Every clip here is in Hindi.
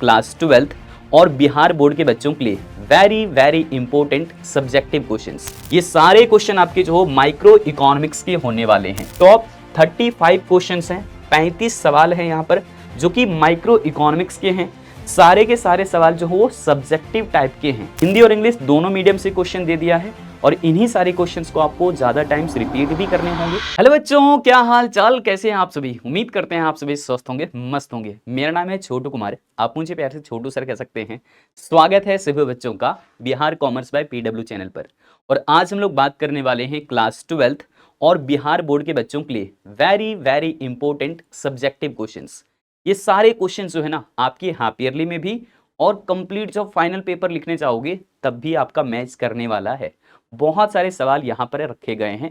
क्लास 12th और बिहार बोर्ड के बच्चों के लिए very very important subjective questions. ये सारे क्वेश्चन आपके जो माइक्रो इकोनॉमिक्स के होने वाले हैं। टॉप 35 क्वेश्चंस हैं, 35 सवाल हैं यहाँ पर जो कि माइक्रो इकोनॉमिक्स के हैं। सारे के सारे सवाल जो हो वो सब्जेक्टिव टाइप के हैं। हिंदी और इंग्लिश दोनों मीडियम से क्वेश्चन दे दिया है और इन्हीं सारे क्वेश्चंस को आपको ज्यादा टाइम्स रिपीट भी करने होंगे। हेलो बच्चों, क्या हाल चाल, कैसे हैं आप सभी? उम्मीद करते हैं आप सभी स्वस्थ होंगे, मस्त होंगे। मेरा नाम है छोटू कुमार, आप मुझे प्यार से छोटू सर कह सकते हैं। स्वागत है सभी बच्चों का Bihar commerce by PW channel पर। और आज हम लोग बात करने वाले हैं क्लास 12th और बिहार बोर्ड के बच्चों के लिए very very important subjective questions. ये सारे क्वेश्चंस जो है ना आपके हाफ ईयरली में भी और कंप्लीट जब फाइनल पेपर लिखने चाहोगे तब भी आपका मैच करने वाला है। बहुत सारे सवाल यहाँ पर रखे गए हैं।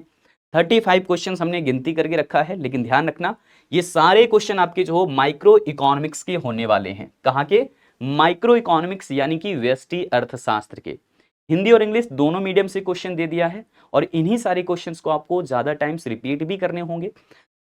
35 क्वेश्चंस हमने गिनती करके रखा है, लेकिन ध्यान रखना ये सारे क्वेश्चन आपके जो माइक्रो इकोनॉमिक्स के होने वाले हैं। कहाँ के? माइक्रो इकोनॉमिक्स यानी कि व्यष्टि अर्थशास्त्र के। हिंदी और इंग्लिश दोनों मीडियम से क्वेश्चन दे दिया है और इन्हीं सारे क्वेश्चंस को आपको ज्यादा टाइम्स रिपीट भी करने होंगे।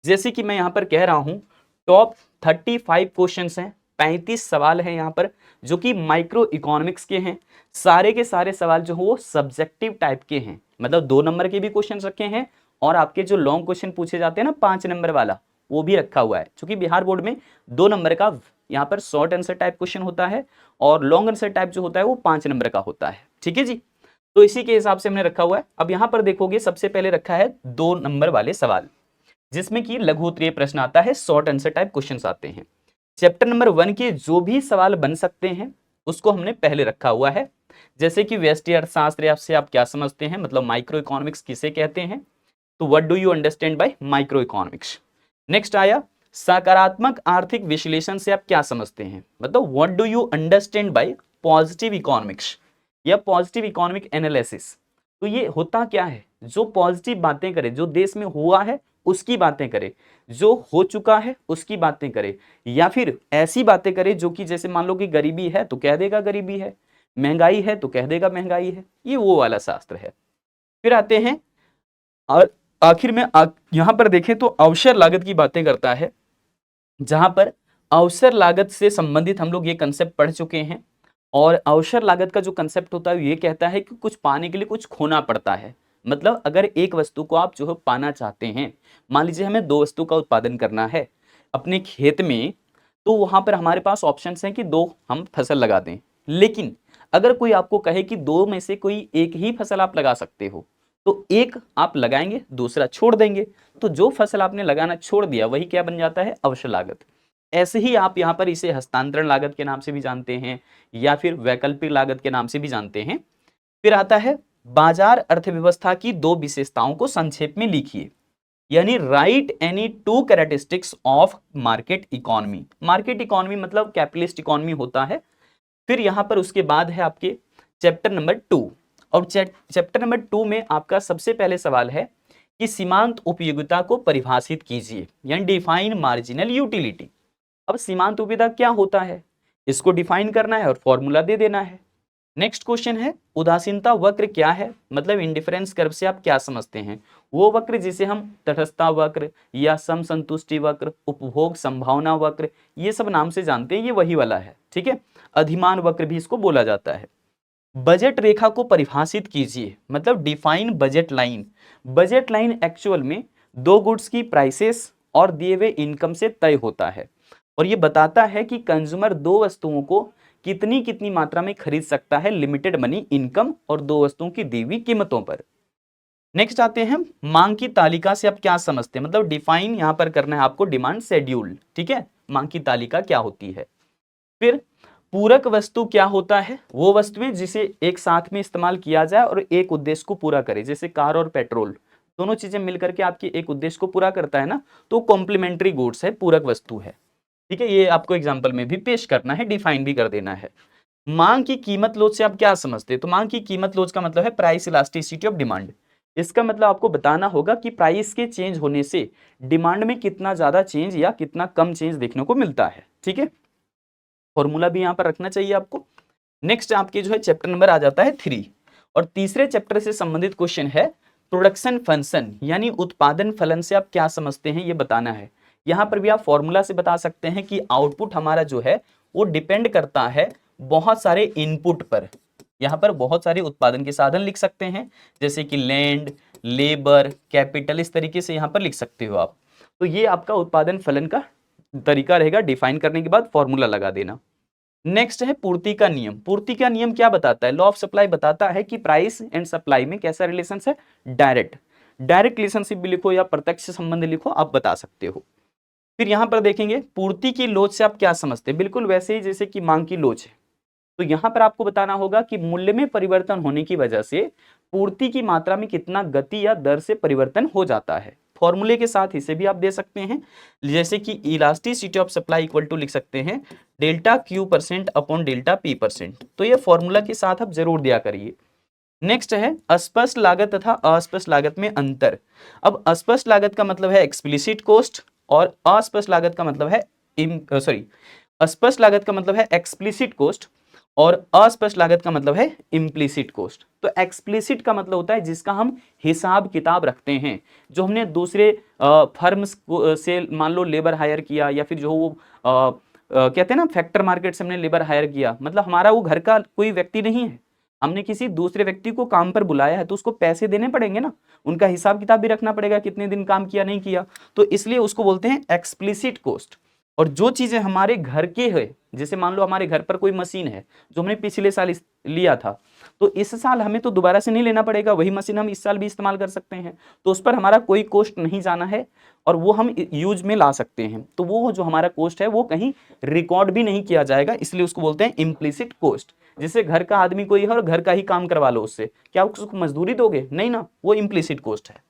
जैसे कि मैं यहाँ पर कह रहा हूँ, टॉप 35 क्वेश्चंस हैं, 35 सवाल हैं यहाँ पर जो कि माइक्रो इकोनॉमिक्स के हैं। सारे के सारे सवाल जो हो वो सब्जेक्टिव टाइप के हैं, मतलब 2 नंबर के भी क्वेश्चन रखे हैं और आपके जो लॉन्ग क्वेश्चन पूछे जाते हैं ना 5 नंबर वाला, वो भी रखा हुआ है। क्योंकि बिहार बोर्ड में 2 नंबर का यहाँ पर शॉर्ट आंसर टाइप क्वेश्चन होता है और लॉन्ग आंसर टाइप जो होता है वो 5 नंबर का होता है। ठीक है जी, तो इसी के हिसाब से हमने रखा हुआ है। अब यहाँ पर देखोगे सबसे पहले रखा है 2 नंबर वाले सवाल, जिसमें कि लघु उत्तरीय प्रश्न आता है, शॉर्ट आंसर टाइप क्वेश्चंस आते हैं। चैप्टर नंबर 1 के जो भी सवाल बन सकते हैं उसको हमने पहले रखा हुआ है। जैसे कि व्यष्टि अर्थशास्त्र से आप क्या समझते हैं, मतलब माइक्रो इकोनॉमिक्स किसे कहते हैं, तो what do you understand by micro economics. Next आया सकारात्मक आर्थिक विश्लेषण से आप क्या समझते हैं, मतलब what do you understand by positive economics या पॉजिटिव इकोनॉमिक एनालिसिस। तो ये होता क्या है, जो पॉजिटिव बातें करे, जो देश में हुआ है उसकी बातें करे, जो हो चुका है उसकी बातें करे, या फिर ऐसी बातें करे जो कि जैसे मान लो कि गरीबी है तो कह देगा गरीबी है, महंगाई है तो कह देगा महंगाई है। ये वो वाला शास्त्र है। फिर आते हैं और आखिर में यहां पर देखें तो अवसर लागत की बातें करता है, जहां पर अवसर लागत से संबंधित हम लोग ये कंसेप्ट पढ़ चुके हैं। और अवसर लागत का जो कंसेप्ट होता है ये कहता है कि कुछ पाने के लिए कुछ खोना पड़ता है। मतलब अगर एक वस्तु को आप जो है पाना चाहते हैं, मान लीजिए हमें 2 वस्तु का उत्पादन करना है अपने खेत में, तो वहां पर हमारे पास ऑप्शंस हैं कि 2 हम फसल लगा दें। लेकिन अगर कोई आपको कहे कि 2 में से कोई एक ही फसल आप लगा सकते हो, तो एक आप लगाएंगे, दूसरा छोड़ देंगे। तो जो फसल आपने लगाना छोड़ दिया वही क्या बन जाता है, अवसर लागत। ऐसे ही आप यहाँ पर इसे हस्तांतरण लागत के नाम से भी जानते हैं या फिर वैकल्पिक लागत के नाम से भी जानते हैं। फिर आता है बाजार अर्थव्यवस्था की 2 विशेषताओं को संक्षेप में लिखिए, यानी right any 2 characteristics of market economy. Market economy मतलब कैपिटलिस्ट इकोनॉमी होता है। फिर यहां पर उसके बाद है आपके चैप्टर नंबर 2 और चैप्टर नंबर 2 में आपका सबसे पहले सवाल है कि सीमांत उपयोगिता को परिभाषित कीजिए, यानी डिफाइन मार्जिनल यूटिलिटी। अब सीमांत उपयोगिता क्या होता है, इसको डिफाइन करना है और फॉर्मूला दे देना है। नेक्स्ट क्वेश्चन है उदासीनता वक्र क्या है, मतलब इंडिफरेंस कर्व से आप क्या समझते हैं। वो वक्र जिसे हम तटस्थता वक्र या समसंतुष्टि वक्र, उपभोग संभावना वक्र, ये सब नाम से जानते हैं, ये वही वाला है। ठीक है, अधिमान वक्र भी इसको बोला जाता है। बजट रेखा को परिभाषित कीजिए, मतलब define budget line. Budget line actual में 2 गुड्स की प्राइसेस और दिए हुए इनकम से तय होता है और ये बताता है कि कंज्यूमर 2 वस्तुओं को कितनी कितनी मात्रा में खरीद सकता है, लिमिटेड मनी इनकम और 2 वस्तुओं की दी हुई कीमतों पर। नेक्स्ट आते हैं मांग की तालिका से आप क्या समझते हैं, मतलब डिफाइन यहां पर करना है आपको डिमांड शेड्यूल। ठीक है, मांग की तालिका क्या होती है। फिर पूरक वस्तु क्या होता है, वो वस्तुएं जिसे एक साथ में इस्तेमाल किया जाए और एक उद्देश्य को पूरा करे, जैसे कार और पेट्रोल, दोनों चीजें मिलकर के आपकी एक उद्देश्य को पूरा करता है ना, तो कॉम्प्लीमेंट्री गुड्स है, पूरक वस्तु है। ठीक है, ये आपको एग्जाम्पल में भी पेश करना है, डिफाइन भी कर देना है। मांग की कीमत लोच से आप क्या समझते हैं, तो मांग की कीमत लोच का मतलब है प्राइस इलास्टिसिटी ऑफ डिमांड। इसका मतलब आपको बताना होगा कि प्राइस के चेंज होने से डिमांड में कितना ज्यादा चेंज या कितना कम चेंज देखने को मिलता है। ठीक है, फॉर्मूला भी यहां पर रखना चाहिए आपको। नेक्स्ट आपके जो है चैप्टर नंबर आ जाता है 3 और तीसरे चैप्टर से संबंधित क्वेश्चन है प्रोडक्शन फंक्शन, यानी उत्पादन फलन से आप क्या समझते हैं ये बताना है। यहां पर भी आप फॉर्मूला से बता सकते हैं कि आउटपुट हमारा जो है वो डिपेंड करता है बहुत सारे इनपुट पर। यहाँ पर बहुत सारे उत्पादन के साधन लिख सकते हैं, जैसे कि लैंड, लेबर, कैपिटल, इस तरीके से यहाँ पर लिख सकते हो आप। तो ये आपका उत्पादन फलन का तरीका रहेगा, डिफाइन करने के बाद फॉर्मूला लगा देना। नेक्स्ट है पूर्ति का नियम। पूर्ति का नियम क्या बताता है? लॉ ऑफ सप्लाई बताता है कि प्राइस एंड सप्लाई में कैसा रिलेशन है? डायरेक्ट रिलेशनशिप भी लिखो या प्रत्यक्ष संबंध लिखो, आप बता सकते हो। फिर यहां पर देखेंगे पूर्ति की लोच से आप क्या समझते हैं, बिल्कुल वैसे ही जैसे कि मांग की लोच है। तो यहां पर आपको बताना होगा कि मूल्य में परिवर्तन होने की वजह से पूर्ति की मात्रा में कितना गति या दर से परिवर्तन हो जाता है। फॉर्मूले के साथ इसे भी आप दे सकते हैं, जैसे कि elasticity of supply equal to लिख सकते हैं delta Q percent upon delta P percent. तो ये फॉर्मूला के साथ आप जरूर दिया करिए। नेक्स्ट है अस्पष्ट लागत तथा अस्पष्ट लागत में अंतर। अब अस्पष्ट लागत का मतलब है एक्सप्लिसिट कॉस्ट और अस्पष्ट लागत का मतलब है अस्पष्ट लागत का मतलब है एक्सप्लिसिट कॉस्ट और अस्पष्ट लागत का मतलब है इम्प्लिसिट कॉस्ट। तो एक्सप्लिसिट का मतलब होता है जिसका हम हिसाब किताब रखते हैं, जो हमने दूसरे फर्म्स से मान लो लेबर हायर किया, या फिर जो वो कहते हैं ना फैक्टर मार्केट से हमने लेबर हायर किया, मतलब हमारा वो घर का कोई व्यक्ति नहीं है, हमने किसी दूसरे व्यक्ति को काम पर बुलाया है, तो उसको पैसे देने पड़ेंगे ना, उनका हिसाब किताब भी रखना पड़ेगा, कितने दिन काम किया नहीं किया, तो इसलिए उसको बोलते हैं एक्सप्लिसिट कॉस्ट। और जो चीजें हमारे घर के है, जैसे मान लो हमारे घर पर कोई मशीन है जो हमने पिछले साल लिया था, तो इस साल हमें तो दोबारा से नहीं लेना पड़ेगा, वही मशीन हम इस साल भी इस्तेमाल कर सकते हैं, तो उस पर हमारा कोई कॉस्ट नहीं जाना है और वो हम यूज में ला सकते हैं। तो वो जो हमारा कॉस्ट है वो कहीं रिकॉर्ड भी नहीं किया जाएगा, इसलिए उसको बोलते हैं इम्प्लिसिट कॉस्ट। जैसे घर का आदमी कोई है और घर का ही काम करवा लो उससे, क्या उसको मजदूरी दोगे? नहीं ना, वो इम्प्लिसिट कॉस्ट है।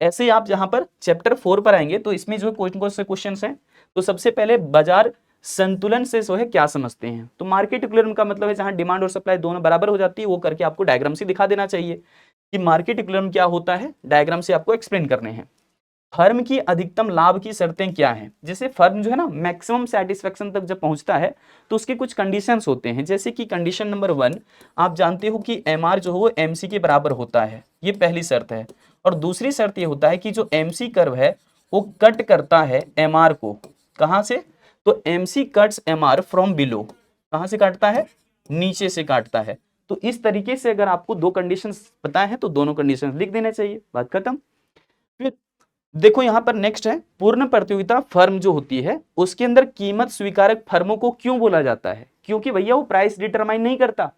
ऐसे ही आप जहां पर चैप्टर 4 पर आएंगे तो इसमें जो क्वेश्चन हैं, तो सबसे पहले बाजार संतुलन से जो है क्या समझते हैं। तो मार्केट इक्विलिब्रियम का मतलब है जहां डिमांड और सप्लाई दोनों बराबर हो जाती है, वो करके आपको डायग्राम से दिखा देना चाहिए कि मार्केट इक्विलिब्रियम क्या होता है, डायग्राम से आपको एक्सप्लेन करने हैं। फर्म की अधिकतम लाभ की शर्तें क्या हैं? जैसे फर्म जो है ना मैक्सिमम सेटिस्फेक्शन तक जब पहुंचता है तो उसके कुछ कंडीशंस होते हैं, जैसे कि कंडीशन नंबर 1 आप जानते हो कि एमआर जो है वो एमसी के बराबर होता है, ये पहली शर्त है। और दूसरी शर्त ये होता है कि जो एमसी कर्व है वो कट करता है एमआर को, कहां से? तो MC cuts MR from below, कहां से काटता है? नीचे से काटता है। तो इस तरीके से अगर आपको दो कंडीशंस पता है तो दोनों कंडीशंस लिख देने चाहिए, बात खत्म। फिर देखो यहां पर नेक्स्ट है पूर्ण प्रतियोगिता फर्म जो होती है उसके अंदर कीमत स्वीकारक फर्मों को क्यों बोला जाता है? क्योंकि भैया वो प्राइस डिटरमाइन नहीं करता,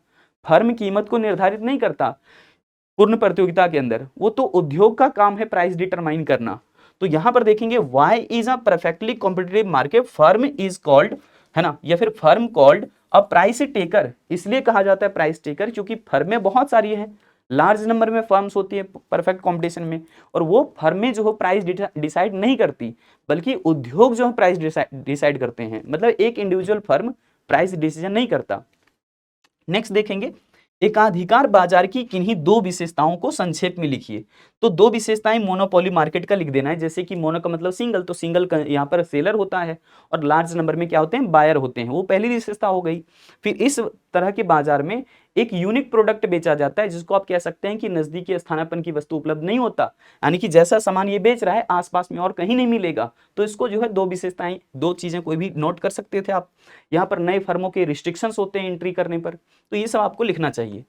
फर्म कीमत को निर्धारित नहीं करता पूर्ण प्रतियोगिता के अंदर, वो तो उद्योग का काम है प्राइस डिटरमाइन करना। तो यहां पर देखेंगे why is a perfectly competitive market firm is called, है ना, या फिर firm called a price taker. इसलिए कहा जाता है प्राइस टेकर क्योंकि फर्में बहुत सारी हैं, लार्ज नंबर में फर्म्स होती है परफेक्ट कंपटीशन में, और वो फर्में जो है प्राइस डिसाइड नहीं करती, बल्कि उद्योग जो है प्राइस डिसाइड करते हैं, मतलब एक इंडिविजुअल फर्म प्राइस डिसीजन नहीं करता। नेक्स्ट देखेंगे एकाधिकार बाजार की किन्हीं दो विशेषताओं को संक्षेप में लिखिए। तो दो विशेषताएं मोनोपोली मार्केट का लिख देना है, जैसे कि मोनो का मतलब सिंगल, तो सिंगल का यहाँ पर सेलर होता है और लार्ज नंबर में क्या होते हैं? बायर होते हैं, वो पहली विशेषता हो गई। फिर इस तरह के बाजार में एक यूनिक प्रोडक्ट बेचा जाता है जिसको आप कह सकते हैं कि नजदीकी स्थानापन्न की वस्तु उपलब्ध नहीं होता, यानी कि जैसा सामान ये बेच रहा है आसपास में और कहीं नहीं मिलेगा। तो इसको जो है दो विशेषताएं, दो चीजें कोई भी नोट कर सकते थे आप। यहाँ पर नए फर्मों के रिस्ट्रिक्शंस होते हैं एंट्री करने पर, तो ये सब आपको लिखना चाहिए।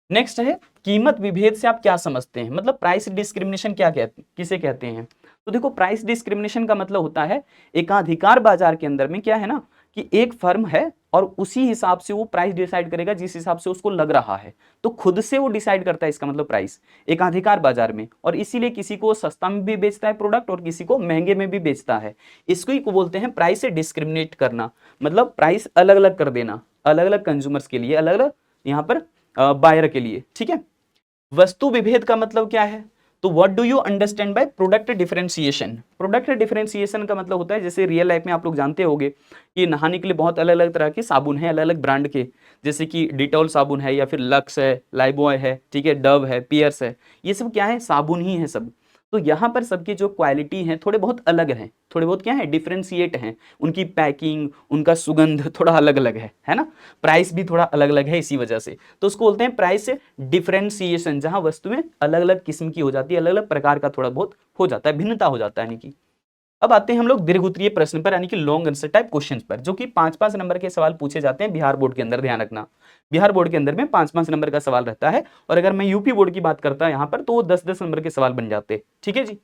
नेक्स्ट है कीमत विभेद से आप क्या समझते हैं, मतलब प्राइस डिस्क्रिमिनेशन क्या किसे कहते हैं? तो देखो प्राइस डिस्क्रिमिनेशन का मतलब होता है एकाधिकार बाजार के अंदर में क्या है ना कि एक फर्म है और उसी हिसाब से वो प्राइस डिसाइड करेगा जिस हिसाब से उसको लग रहा है, तो खुद से वो डिसाइड करता है, इसका मतलब प्राइस एकाधिकार बाजार में, और इसीलिए किसी को सस्ता में भी बेचता है प्रोडक्ट और किसी को महंगे में भी बेचता है। इसको ही को बोलते हैं प्राइस से डिस्क्रिमिनेट करना, मतलब प्राइस अलग अलग कर देना, अलग अलग कंज्यूमर्स के लिए, अलग अलग यहाँ पर बायर के लिए, ठीक है। वस्तु विभेद का मतलब क्या है? तो what do you understand by product differentiation? Product differentiation का मतलब होता है जैसे रियल लाइफ में आप लोग जानते होंगे कि नहाने के लिए बहुत अलग अलग तरह के साबुन है, अलग अलग ब्रांड के, जैसे कि डिटॉल साबुन है या फिर लक्स है, लाइबॉय है, ठीक है, डव है, पियर्स है, ये सब क्या है? साबुन ही है सब। तो यहाँ पर सबकी जो क्वालिटी है थोड़े बहुत अलग हैं, थोड़े बहुत क्या है? डिफरेंशिएट हैं, उनकी पैकिंग, उनका सुगंध थोड़ा अलग अलग है ना, प्राइस भी थोड़ा अलग अलग है इसी वजह से, तो उसको बोलते हैं प्राइस डिफरेंशिएशन, जहां वस्तुएं अलग अलग किस्म की हो जाती है, अलग अलग प्रकार का थोड़ा बहुत हो जाता है, भिन्नता हो जाता है, यानी कि अब आते हैं हम लोग दीर्घ उत्तरीय प्रश्न पर, यानी कि लॉन्ग आंसर टाइप क्वेश्चंस पर, जो कि 5-5 नंबर के सवाल पूछे जाते हैं बिहार बोर्ड के अंदर। ध्यान रखना, बिहार बोर्ड के अंदर में 5-5 नंबर का सवाल रहता है, और अगर मैं यूपी बोर्ड की बात करता यहाँ पर तो वो 10-10 नंबर के सवाल बन जाते हैं। ठीक है जी।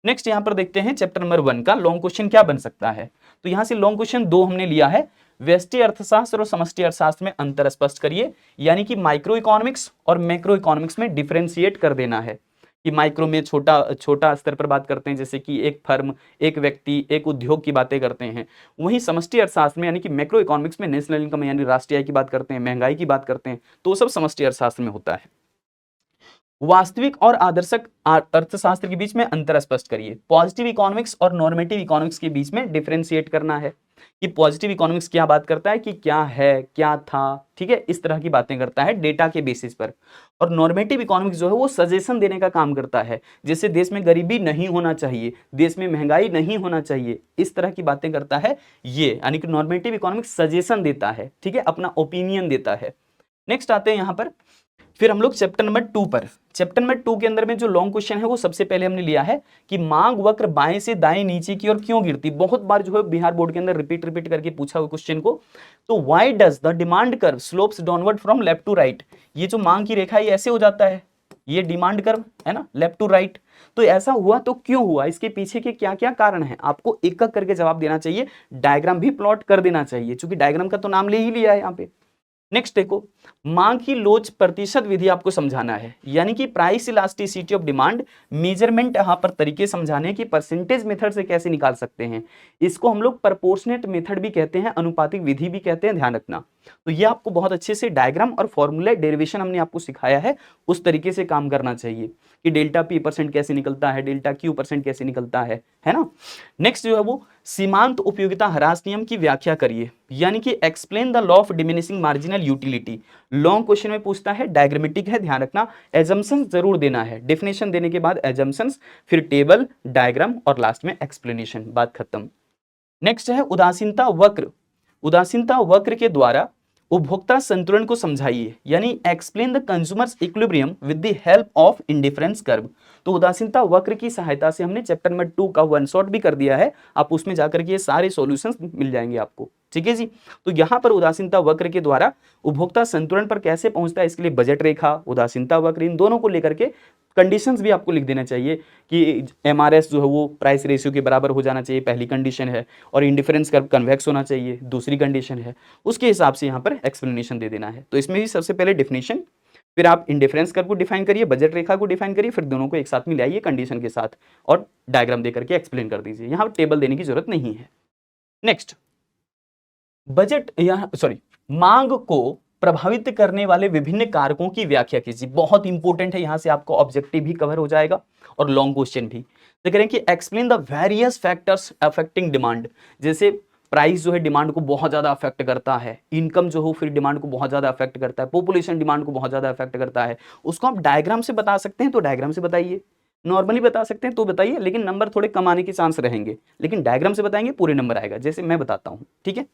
नेक्स्ट यहाँ पर देखते हैं चैप्टर नंबर 1 का लॉन्ग क्वेश्चन क्या बन सकता है। तो यहाँ से लॉन्ग क्वेश्चन 2 हमने लिया है, व्यष्टि अर्थशास्त्र और समष्टि अर्थशास्त्र में अंतर स्पष्ट करिए, यानी कि माइक्रो इकोनॉमिक्स और मैक्रो इकोनॉमिक्स में डिफरेंशिएट कर देना है। कि माइक्रो में छोटा छोटा स्तर पर बात करते हैं, जैसे कि एक फर्म, एक व्यक्ति, एक उद्योग की बातें करते हैं। वहीं समष्टि अर्थशास्त्र में यानी कि मैक्रो इकोनॉमिक्स में नेशनल इनकम यानी राष्ट्रीय आय की बात करते हैं, महंगाई की बात करते हैं, तो वो सब समष्टि अर्थशास्त्र में होता है। वास्तविक और आदर्शक अर्थशास्त्र के बीच में अंतर स्पष्ट करिए। पॉजिटिव इकोनॉमिक्स और नॉर्मेटिव इकोनॉमिक्स के बीच में डिफरेंशिएट करना है कि पॉजिटिव इकोनॉमिक्स क्या बात करता है कि क्या है, क्या था, ठीक है, इस तरह की बातें करता है डेटा के बेसिस पर। और नॉर्मेटिव इकोनॉमिक्स जो है वो सजेशन देने का काम करता है, जैसे देश में गरीबी नहीं होना चाहिए, देश में महंगाई नहीं होना चाहिए, इस तरह की बातें करता है ये, यानी कि नॉर्मेटिव इकोनॉमिक्स सजेशन देता है, ठीक है, अपना ओपिनियन देता है। नेक्स्ट आते हैं यहाँ पर फिर हम लोग चैप्टर नंबर 2 पर। चैप्टर नंबर 2 के अंदर में जो लॉन्ग क्वेश्चन है वो सबसे पहले हमने लिया है कि मांग वक्र बाएं से दाएं नीचे की ओर क्यों गिरती। बहुत बार जो है बिहार बोर्ड के अंदर रिपीट करके पूछा हुआ क्वेश्चन को। तो why does the demand curve slopes downward from left to right. ये जो मांग की रेखा ये ऐसे हो जाता है, ये डिमांड कर्व है ना, लेफ्ट टू राइट। तो ऐसा हुआ तो क्यों हुआ, इसके पीछे के क्या क्या कारण है, आपको एक एक करके जवाब देना चाहिए, डायग्राम भी प्लॉट कर देना चाहिए, क्योंकि डायग्राम का तो नाम ले ही लिया है यहाँ पे। नेक्स्ट देखो, मांग की लोच प्रतिशत विधि आपको समझाना है, यानी कि price elasticity of demand measurement यहां पर तरीके समझाने की परसेंटेज मेथड से कैसे निकाल सकते हैं। इसको हम लोग प्रोपोर्शनेट मेथड भी कहते हैं, अनुपातिक विधि भी कहते हैं, ध्यान रखना। तो ये आपको बहुत अच्छे से डायग्राम और फॉर्मूला डेरिवेशन हमने आपको सिखाया है, उस तरीके से काम करना चाहिए कि डेल्टा पी परसेंट कैसे निकलता है, डेल्टा क्यू परसेंट कैसे निकलता है ना। नेक्स्ट जो है वो सीमांत उपयोगिता ह्रास नियम की व्याख्या करिए, यानी कि explain the law of diminishing marginal utility. Long question में पूछता है, डायग्रामेटिक है, ध्यान रखना, एजम्पशंस जरूर देना है, डेफिनेशन देने के बाद एजम्पशंस, फिर टेबल, डायग्राम और लास्ट में एक्सप्लेनेशन, बात खत्म। नेक्स्ट है उदासीनता वक्र। उदासीनता वक्र के द्वारा उपभोक्ता संतुलन को समझाइए, यानी explain the consumers equilibrium with the help of indifference curve. तो उदासीनता वक्र की सहायता से हमने चैप्टर नंबर 2 का वन शॉट भी कर दिया है, आप उसमें जाकर के ये सारे सॉल्यूशंस मिल जाएंगे आपको, ठीक है जी। तो यहाँ पर उदासीनता वक्र के द्वारा उपभोक्ता संतुलन पर कैसे पहुंचता है, इसके लिए बजट रेखा, उदासीनता वक्र, इन दोनों को लेकर के कंडीशंस भी आपको लिख देना चाहिए कि एमआरएस जो है वो प्राइस रेशियो के बराबर हो जाना चाहिए, पहली कंडीशन है, और इंडिफरेंस कर्व कन्वेक्स होना चाहिए, दूसरी कंडीशन है। उसके हिसाब से यहाँ पर एक्सप्लेनेशन दे देना है। तो इसमें भी सबसे पहले डिफिनेशन, फिर आप इंडिफरेंस कर्व को डिफाइन करिए, बजट रेखा को डिफाइन करिए, फिर दोनों को एक साथ में ले आइए कंडीशन के साथ और डायग्राम देकर के एक्सप्लेन कर दीजिए। यहाँ टेबल देने की जरूरत नहीं है। नेक्स्ट, बजट मांग को प्रभावित करने वाले विभिन्न कारकों की व्याख्या कीजिए। बहुत इंपॉर्टेंट है, यहां से आपको ऑब्जेक्टिव भी कवर हो जाएगा और लॉन्ग क्वेश्चन भी। तो करें कि explain the various factors affecting demand. जैसे प्राइस जो है डिमांड को बहुत ज्यादा अफेक्ट करता है, इनकम जो हो फिर डिमांड को बहुत ज्यादा अफेक्ट करता है, पॉपुलेशन डिमांड को बहुत ज्यादा अफेक्ट करता है। उसको आप डायग्राम से बता सकते हैं तो डायग्राम से बताइए, नॉर्मली बता सकते हैं तो बताइए, लेकिन नंबर थोड़े कम आने के चांस रहेंगे, लेकिन डायग्राम से बताएंगे पूरे नंबर आएगा, जैसे मैं बताता हूं, ठीक है।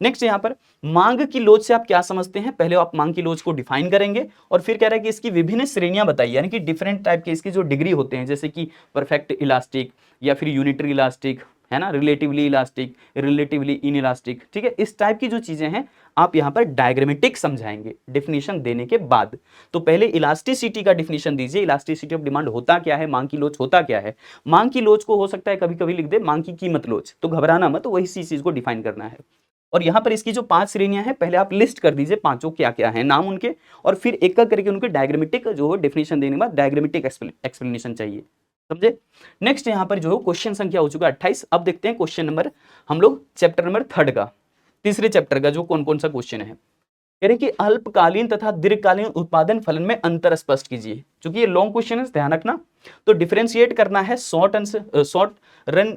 नेक्स्ट यहाँ पर मांग की लोच से आप क्या समझते हैं, पहले आप मांग की लोच को डिफाइन करेंगे और फिर कह रहा है कि इसकी विभिन्न श्रेणियां बताइए, यानी कि डिफरेंट टाइप के इसकी जो डिग्री होते हैं, जैसे कि परफेक्ट इलास्टिक या फिर यूनिटरी इलास्टिक, है ना, relatively elastic, relatively in elastic, ठीक है। इस टाइप की जो चीजें हैं आप यहाँ पर डायग्रामेटिक समझाएंगे डिफिनेशन देने के बाद। तो पहले इलास्टिसिटी का डिफिनेशन दीजिए, इलास्टिसिटी ऑफ डिमांड होता क्या है, मांग की लोच होता क्या है। मांग की लोच को हो सकता है कभी कभी लिख दे मांग की कीमत लोच, तो घबराना मत, वही चीज को डिफाइन करना है। और यहाँ पर इसकी जो 5 श्रेणियां हैं पहले आप लिस्ट कर दीजिए, पांचों क्या क्या हैं नाम उनके, और फिर एक एक करके उनके डायग्रामेटिक जो डिफिनेशन देने के बाद डायग्रामेटिक एक्सप्लेनेशन चाहिए, समझे। नेक्स्ट यहाँ पर जो क्वेश्चन संख्या हो चुका है 28। अब देखते हैं क्वेश्चन नंबर हम लोग चैप्टर नंबर 3 का, तीसरे चैप्टर का जो कौन कौन सा क्वेश्चन है। कह रहे कि अल्पकालीन तथा दीर्घकालीन उत्पादन फलन में अंतर स्पष्ट कीजिए। क्योंकि ये लॉन्ग क्वेश्चन है, ध्यान रखना। तो डिफरेंशिएट करना है short run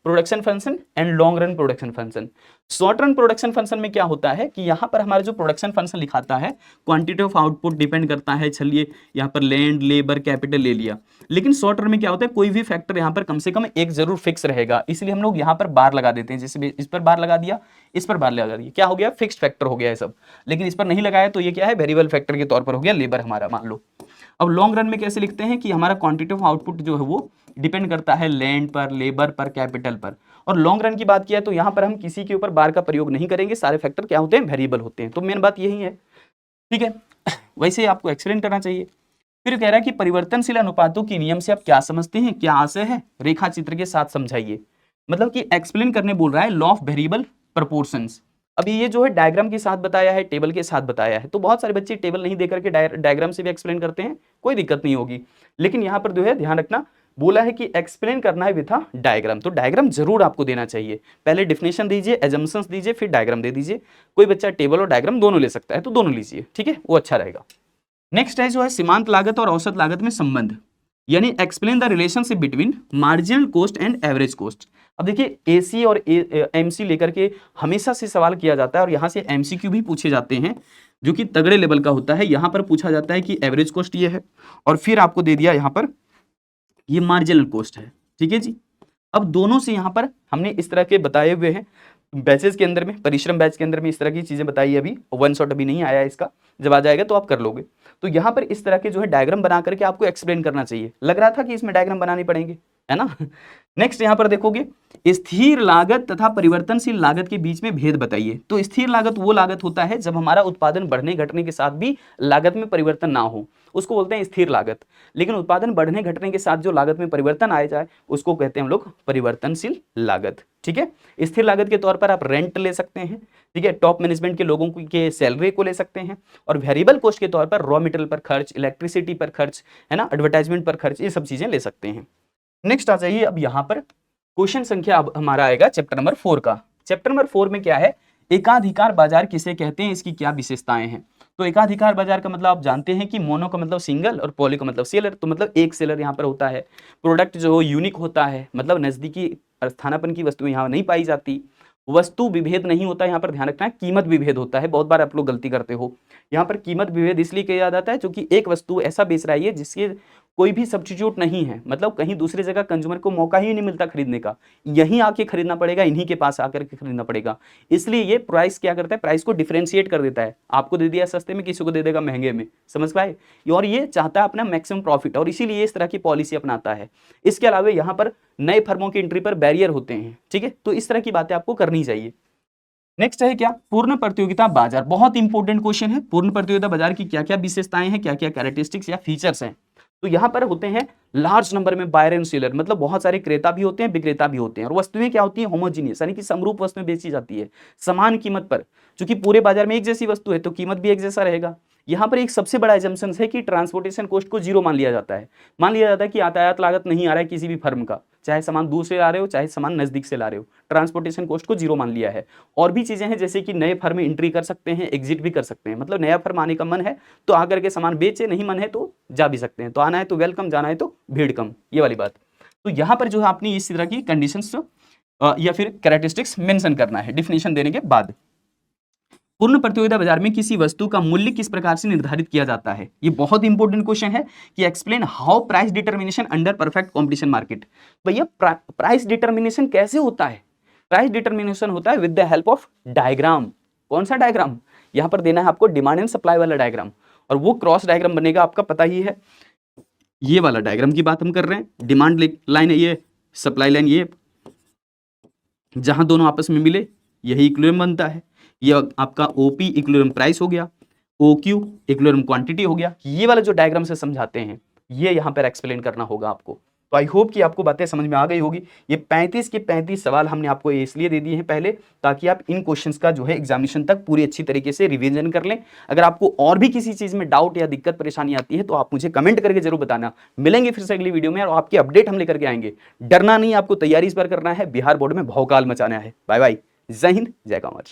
production function and long run production function. Short run production function में क्या होता है कि यहाँ पर हमारा जो प्रोडक्शन फंक्शन लिखाता है क्वांटिटी ऑफ आउटपुट डिपेंड करता है, चलिए यहाँ पर लैंड, लेबर, कैपिटल ले लिया। लेकिन शॉर्ट रन में क्या होता है, कोई भी फैक्टर यहाँ पर कम से कम एक जरूर फिक्स रहेगा, इसलिए हम लोग यहाँ पर बार लगा देते हैं। जैसे इस पर बार लगा दिया, इस पर बार लगा दिया, क्या हो गया, फिक्स्ड फैक्टर हो गया है सब। लेकिन इस पर नहीं लगाया तो ये क्या है, वेरिएबल फैक्टर के तौर पर हो गया लेबर हमारा, मान लो। अब लॉन्ग रन में कैसे लिखते हैं कि हमारा क्वांटिटी ऑफ आउटपुट जो है वो डिपेंड करता है लैंड पर, लेबर पर, कैपिटल पर। और लॉन्ग रन की बात किया तो यहाँ पर हम किसी के ऊपर बार का प्रयोग नहीं करेंगे, सारे फैक्टर क्या होते हैं, वेरिएबल होते हैं। तो मेन बात यही है, ठीक है। वैसे आपको एक्सप्लेन करना चाहिए। फिर कह रहा है कि परिवर्तनशील अनुपातों के नियम से आप क्या समझते हैं, क्या आशय है, रेखा चित्र के साथ समझाइए। मतलब कि एक्सप्लेन करने बोल रहा है लॉ ऑफ वेरिएबल प्रोपोर्शंस। अभी ये जो है डायग्राम के साथ बताया है, टेबल के साथ बताया है, तो बहुत सारे बच्चे टेबल नहीं देकर के डायग्राम से भी एक्सप्लेन करते हैं, कोई दिक्कत नहीं होगी। लेकिन यहाँ पर जो है ध्यान रखना, बोला है कि एक्सप्लेन करना है विथ डायग्राम, तो डायग्राम जरूर आपको देना चाहिए। पहले डिफिनेशन दीजिए, एजम्पशंस दीजिए, फिर डायग्राम दे दीजिए। कोई बच्चा टेबल और डायग्राम दोनों ले सकता है, तो दोनों लीजिए, ठीक है, वो अच्छा रहेगा। नेक्स्ट है जो है सीमांत लागत और औसत लागत में संबंध, यानी explain the relationship between marginal cost and average cost. अब देखिए एसी और एमसी लेकर के हमेशा से सवाल किया जाता है, और यहाँ से एमसीक्यू भी पूछे जाते हैं जो कि तगड़े लेवल का होता है। यहाँ पर पूछा जाता है कि एवरेज कॉस्ट ये है, और फिर आपको दे दिया यहाँ पर ये मार्जिनल कॉस्ट है, ठीक है जी। अब दोनों से यहाँ पर हमने इस तरह के बताए हुए हैं बैचेस के अंदर में, परिश्रम बैच के अंदर में इस तरह की चीजें बताई है। अभी वन शॉट अभी नहीं आया इसका, जब आ जाएगा तो आप कर लोगे। तो यहाँ पर इस तरह के जो है डायग्राम बना करके आपको एक्सप्लेन करना चाहिए। लग रहा था कि इसमें डायग्राम बनाने पड़ेंगे, है ना। नेक्स्ट यहाँ पर देखोगे स्थिर लागत तथा परिवर्तनशील लागत के बीच में भेद बताइए। तो स्थिर लागत वो लागत होता है जब हमारा उत्पादन बढ़ने घटने के साथ भी लागत में परिवर्तन ना हो, उसको बोलते हैं स्थिर लागत। लेकिन उत्पादन बढ़ने घटने के साथ जो लागत में परिवर्तन आ जाए उसको कहते हैं हम लोग परिवर्तनशील लागत, ठीक है। स्थिर लागत के तौर पर आप रेंट ले सकते हैं, ठीक है, टॉप मैनेजमेंट के लोगों के सैलरी को ले सकते हैं, और वेरिएबल कॉस्ट के तौर पर रॉ मटेरियल पर खर्च, इलेक्ट्रिसिटी पर खर्च, है ना, एडवर्टाइजमेंट पर खर्च, ये सब चीजें ले सकते हैं। नेक्स्ट आ जाइए, अब यहाँ पर क्वेश्चन संख्या अब हमारा आएगा चैप्टर नंबर 4 का। चैप्टर नंबर 4 में क्या है, एकाधिकार बाजार किसे कहते हैं, इसकी क्या विशेषताएं हैं। तो एकाधिकार बाजार का मतलब आप जानते हैं कि मोनो का मतलब सिंगल और पॉली का मतलब सेलर, तो मतलब एक सेलर यहाँ पर होता है। प्रोडक्ट जो यूनिक होता है, मतलब नजदीकी स्थानापन्न की वस्तु यहाँ नहीं पाई जाती। वस्तु विभेद नहीं होता, यहाँ पर ध्यान रखना है, कीमत विभेद होता है। बहुत बार आप लोग गलती करते हो, यहाँ पर कीमत विभेद इसलिए किया जाता है क्योंकि एक वस्तु ऐसा बेच रहा है जिसके कोई भी सब्स्टिट्यूट नहीं है, मतलब कहीं दूसरी जगह कंज्यूमर को मौका ही नहीं मिलता खरीदने का, यहीं आके खरीदना पड़ेगा, इन्हीं के पास आकर के खरीदना पड़ेगा। इसलिए ये प्राइस क्या करता है, प्राइस को डिफरेंशिएट कर देता है, आपको दे दिया सस्ते में, किसी को दे देगा महंगे में, समझ पाए। और ये चाहता है अपना मैक्सिमम प्रॉफिट, और इसीलिए इस तरह की पॉलिसी अपनाता है। इसके अलावा यहाँ पर नए फर्मों की एंट्री पर बैरियर होते हैं, ठीक है, तो इस तरह की बातें आपको करनी चाहिए। नेक्स्ट है क्या, पूर्ण प्रतियोगिता बाजार, बहुत इंपॉर्टेंट क्वेश्चन है। पूर्ण प्रतियोगिता बाजार की क्या क्या विशेषताएं हैं, क्या क्या कैरेक्टरिस्टिक्स या फीचर्स हैं। तो यहाँ पर होते हैं लार्ज नंबर में बायर एंड सेलर, मतलब बहुत सारे क्रेता भी होते हैं, विक्रेता भी होते हैं, और वस्तुएं क्या होती हैं, होमोजीनियस, यानी कि समरूप वस्तुएं बेची जाती है समान कीमत पर। क्योंकि पूरे बाजार में एक जैसी वस्तु है तो कीमत भी एक जैसा रहेगा। यहाँ पर एक सबसे बड़ा एजम्पशन है कि ट्रांसपोर्टेशन कॉस्ट को जीरो मान लिया जाता है। मान लिया जाता है कि यातायात लागत नहीं आ रहा है किसी भी फर्म का, चाहे सामान दूर से ला रहे हो चाहे सामान नजदीक से ला रहे हो, ट्रांसपोर्टेशन कॉस्ट को जीरो मान लिया है। और भी चीजें हैं जैसे कि नए फर्म में एंट्री कर सकते हैं, एग्जिट भी कर सकते हैं, मतलब नया फर्म आने का मन है तो आकर के सामान बेचे, नहीं मन है तो जा भी सकते हैं। तो आना है तो वेलकम, जाना है तो भीड़ कम, ये वाली बात। तो यहाँ पर जो है आपने इस तरह की कंडीशंस या फिर कैरेक्टरिस्टिक्स मेंशन करना है डिफिनेशन देने के बाद। पूर्ण प्रतियोगिता बाजार में किसी वस्तु का मूल्य किस प्रकार से निर्धारित किया जाता है, ये बहुत इंपॉर्टेंट क्वेश्चन है कि explain how price determination under perfect competition market. भैया प्राइस डिटर्मिनेशन कैसे होता है, प्राइस डिटर्मिनेशन होता है with the help of diagram. कौन सा डायग्राम, यहाँ पर देना है आपको डिमांड एंड सप्लाई वाला डायग्राम, और वो क्रॉस डायग्राम बनेगा, आपका पता ही है, ये वाला डायग्राम की बात हम कर रहे हैं। डिमांड लाइन है ये, सप्लाई लाइन ये, जहां दोनों आपस में मिले यही इक्विलिब्रियम बनता है। ये आपका ओपी इक्विलिब्रियम प्राइस हो गया, ओक्यू इक्विलिब्रियम क्वांटिटी हो गया। ये वाला जो डायग्राम से समझाते हैं ये यहाँ पर एक्सप्लेन करना होगा आपको। तो आई होप कि आपको बातें समझ में आ गई होगी। ये 35 के 35 सवाल हमने आपको इसलिए दे दिए हैं पहले, ताकि आप इन क्वेश्चंस का जो है एग्जामिनेशन तक पूरी अच्छी तरीके से रिवीजन कर लें। अगर आपको और भी किसी चीज में डाउट या दिक्कत परेशानी आती है तो आप मुझे कमेंट करके जरूर बताना। मिलेंगे फिर से अगली वीडियो में और आपकी अपडेट हम लेकर के आएंगे। डरना नहीं, आपको तैयारी इस पर करना है, बिहार बोर्ड में भौकाल मचाना है। बाय बाय, जय हिंद, जय कॉमर्स।